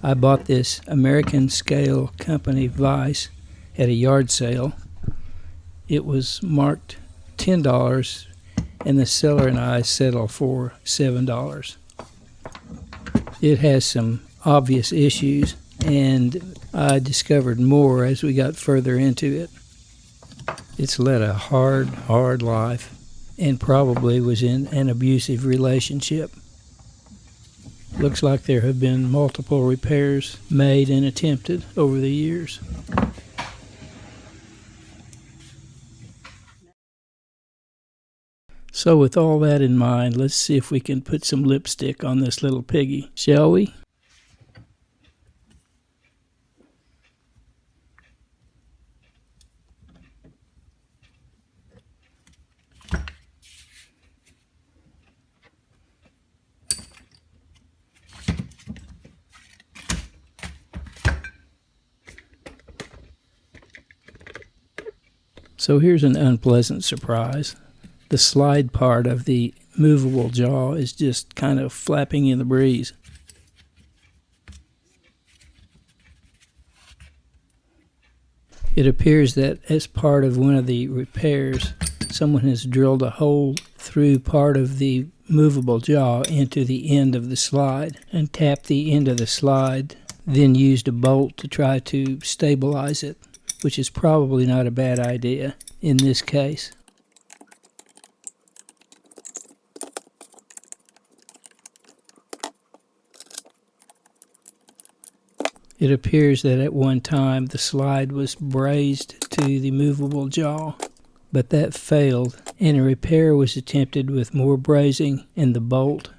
I bought this American scale company Vise at a yard sale. It was marked $10 and the seller and I settled for $7. It has some obvious issues, and I discovered more as we got further into it. It's led a hard life and probably was in an abusive relationship. Looks like there have been multiple repairs made and attempted over the years. So with all that in mind, let's see if we can put some lipstick on this little piggy, shall we? So here's an unpleasant surprise. The slide part of the movable jaw is just kind of flapping in the breeze. It appears that as part of one of the repairs, someone has drilled a hole through part of the movable jaw into the end of the slide and tapped the end of the slide, then used a bolt to try to stabilize it, which is probably not a bad idea in this case. It appears that at one time the slide was brazed to the movable jaw, but that failed and a repair was attempted with more brazing and the bolt.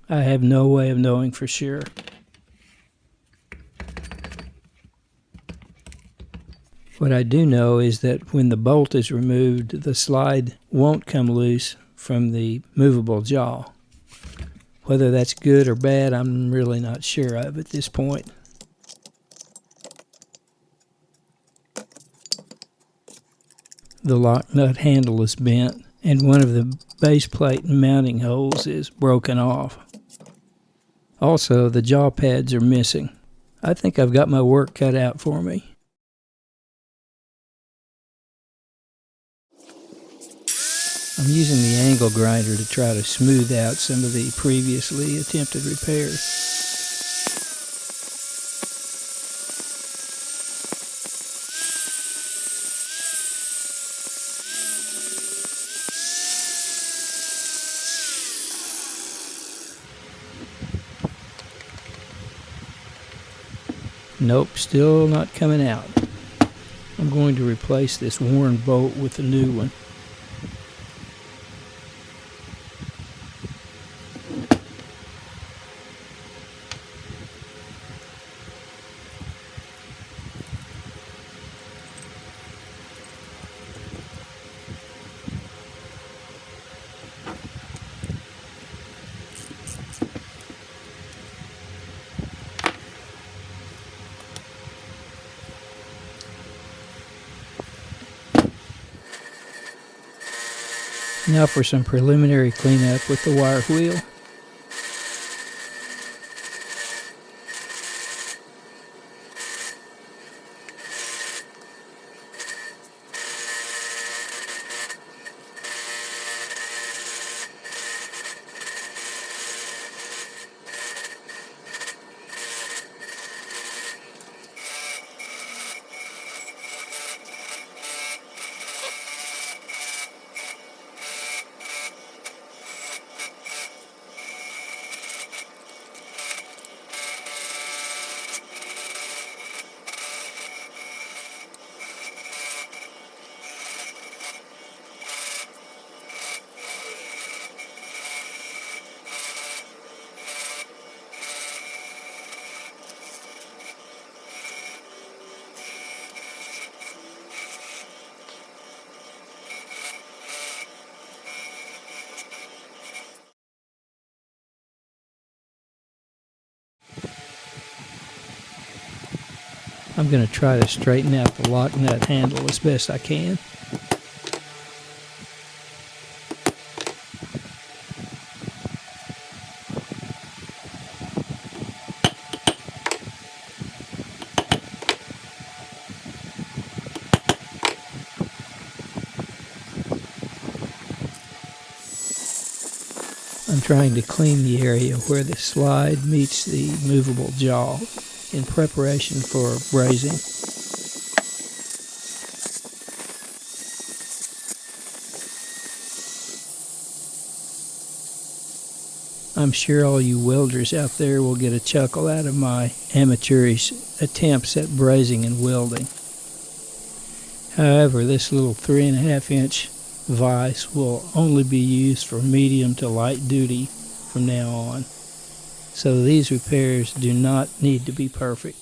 I have no way of knowing for sure. What I do know is that when the bolt is removed, the slide won't come loose from the movable jaw. Whether that's good or bad, I'm really not sure of at this point. The lock nut handle is bent, and one of the base plate mounting holes is broken off. Also, the jaw pads are missing. I think I've got my work cut out for me. I'm using the angle grinder to try to smooth out some of the previously attempted repairs. Nope, still not coming out. I'm going to replace this worn bolt with a new one. Now for some preliminary cleanup with the wire wheel. I'm going to try to straighten out the lock nut handle as best I can. trying to clean the area where the slide meets the movable jaw in preparation for brazing. I'm sure all you welders out there will get a chuckle out of my amateurish attempts at brazing and welding. However, this little 3.5-inch vise will only be used for medium to light duty from now on, so these repairs do not need to be perfect.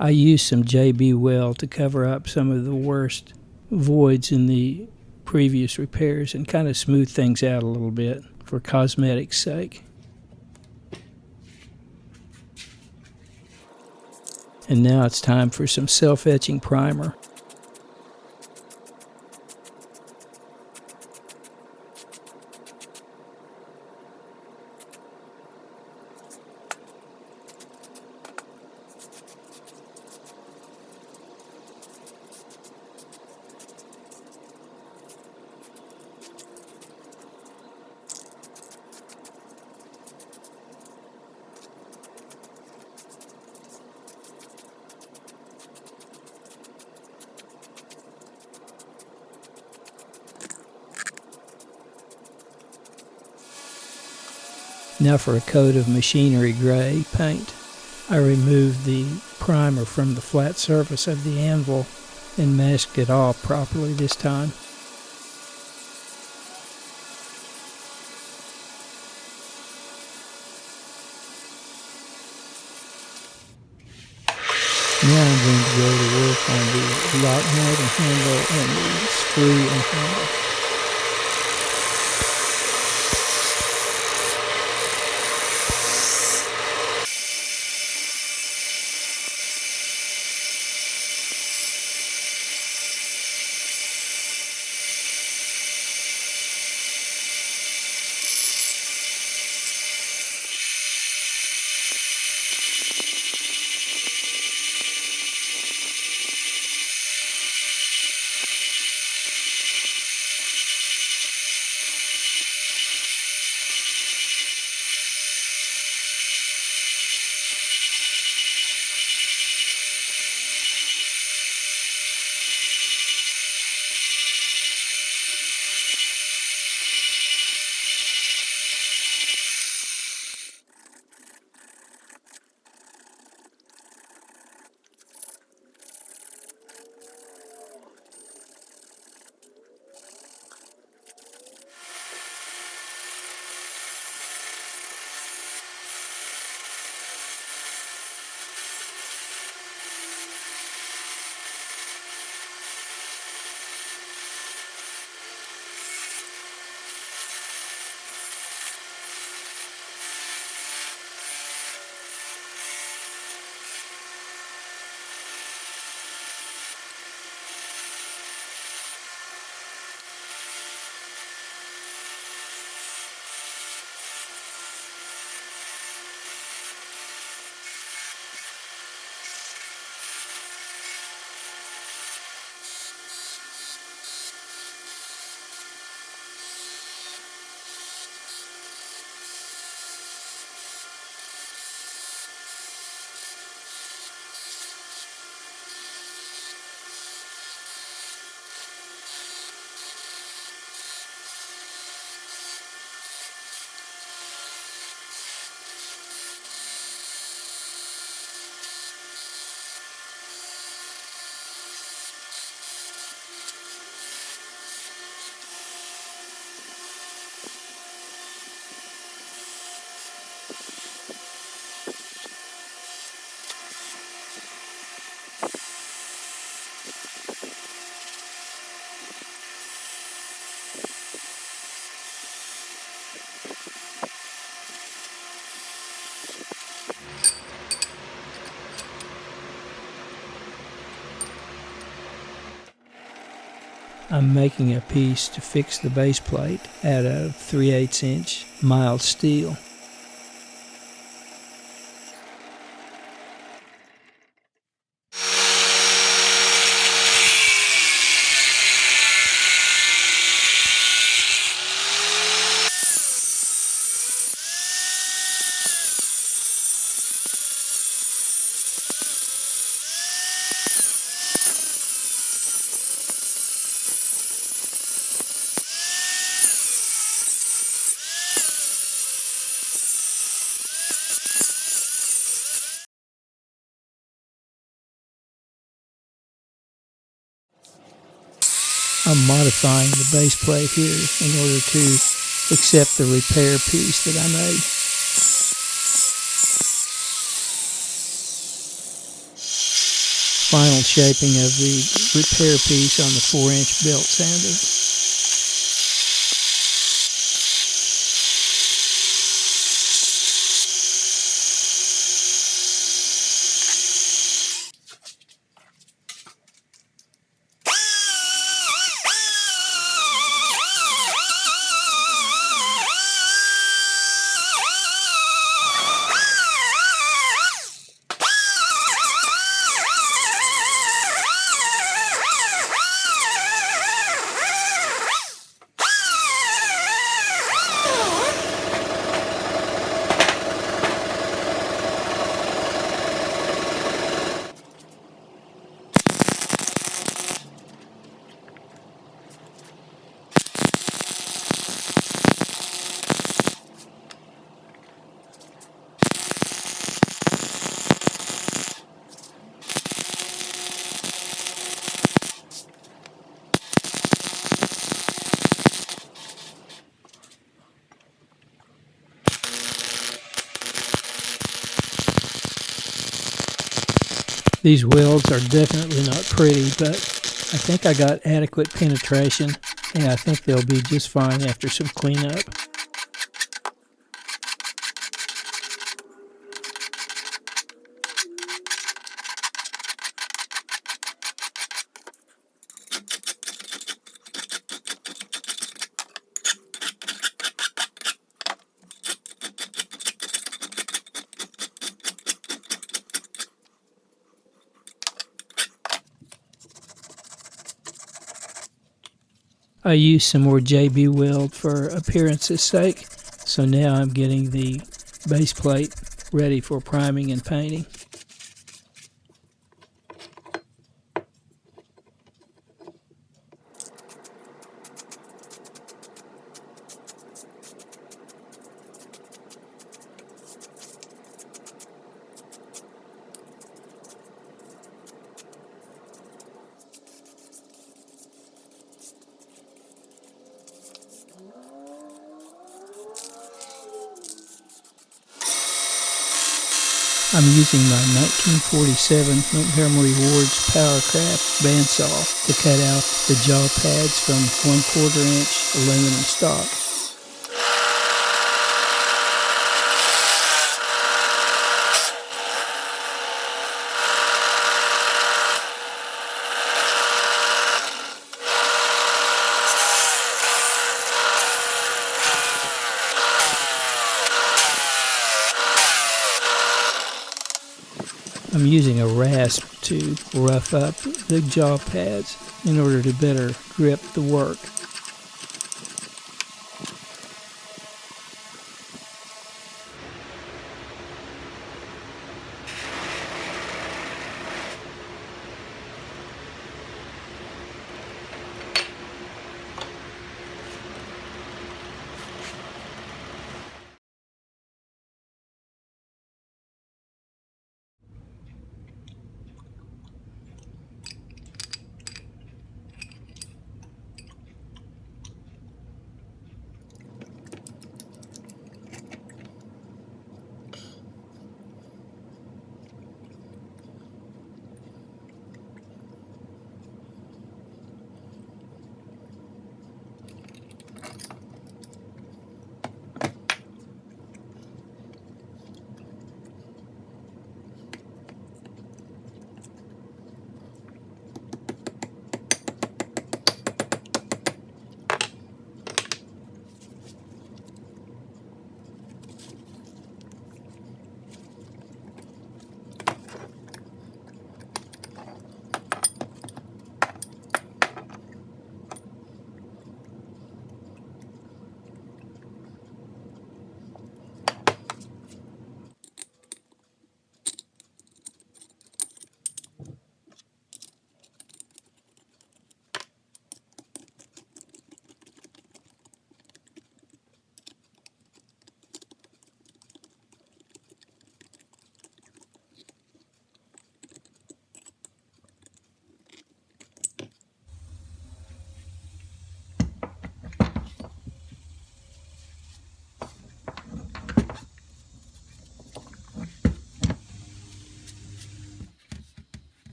I used some JB Weld to cover up some of the worst voids in the previous repairs and kind of smooth things out a little bit for cosmetics' sake. And now it's time for some self-etching primer. Now for a coat of machinery gray paint. I removed the primer from the flat surface of the anvil and masked it off properly this time. Now I'm going to go to work on the lock nut and handle and the screw and handle. I'm making a piece to fix the base plate out of 3/8 inch mild steel. I'm modifying the base plate here in order to accept the repair piece that I made. Final shaping of the repair piece on the 4-inch belt sander. These welds are definitely not pretty, but I think I got adequate penetration, and I think they'll be just fine after some cleanup. I used some more JB weld for appearance's sake, so now I'm getting the base plate ready for priming and painting. I'm using my 1947 Montgomery Ward's Powercraft bandsaw to cut out the jaw pads from 1/4 inch aluminum stock. I'm using a rasp to rough up the jaw pads in order to better grip the work.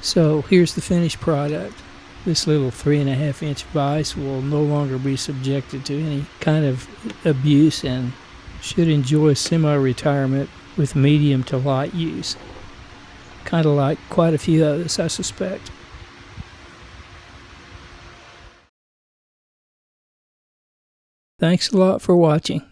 So here's the finished product. This little 3.5-inch vise will no longer be subjected to any kind of abuse and should enjoy semi-retirement with medium to light use. Kind of like quite a few others, I suspect. Thanks a lot for watching.